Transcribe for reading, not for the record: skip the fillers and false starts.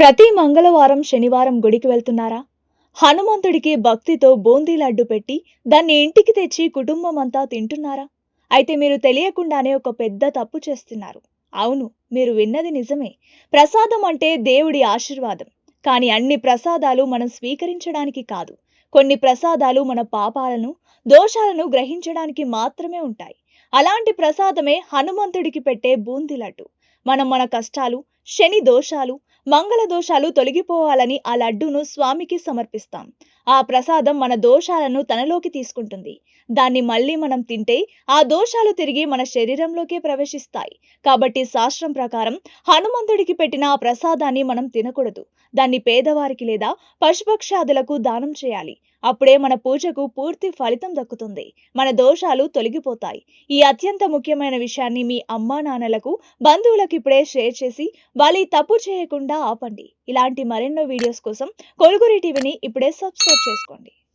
ప్రతి మంగళవారం, శనివారం గుడికి వెళ్తున్నారా? హనుమంతుడికి భక్తితో బూందీ లడ్డు పెట్టి దాన్ని ఇంటికి తెచ్చి కుటుంబమంతా తింటున్నారా? అయితే మీరు తెలియకుండానే ఒక పెద్ద తప్పు చేస్తున్నారు. అవును, మీరు విన్నది నిజమే. ప్రసాదం అంటే దేవుడి ఆశీర్వాదం. కానీ అన్ని ప్రసాదాలు మనం స్వీకరించడానికి కాదు. కొన్ని ప్రసాదాలు మన పాపాలను, దోషాలను గ్రహించడానికి మాత్రమే ఉంటాయి. అలాంటి ప్రసాదమే హనుమంతుడికి పెట్టే బూందీ లడ్డు. మనం మన కష్టాలు, శని దోషాలు, మంగళ దోషాలు తొలగిపోవాలని ఆ లడ్డూను స్వామికి సమర్పిస్తాం. ఆ ప్రసాదం మన దోషాలను తనలోకి తీసుకుంటుంది. దాన్ని మళ్ళీ మనం తింటే ఆ దోషాలు తిరిగి మన శరీరంలోకే ప్రవేశిస్తాయి. కాబట్టి శాస్త్రం ప్రకారం హనుమంతుడికి పెట్టిన ఆ ప్రసాదాన్ని మనం తినకూడదు. దాన్ని పేదవారికి లేదా పశుపక్షాదులకు దానం చేయాలి. అప్పుడే మన పూజకు పూర్తి ఫలితం దక్కుతుంది. మన దోషాలు తొలగిపోతాయి. ఈ అత్యంత ముఖ్యమైన విషయాన్ని మీ అమ్మా నాన్నలకు, బంధువులకు ఇప్పుడే షేర్ చేసి వాళ్ళు ఈ తప్పు చేయకుండా ఆపండి. ఇలాంటి మరెన్నో వీడియోస్ కోసం కొలుగురి టీవీని ఇప్పుడే సబ్స్క్రైబ్ చేసుకోండి.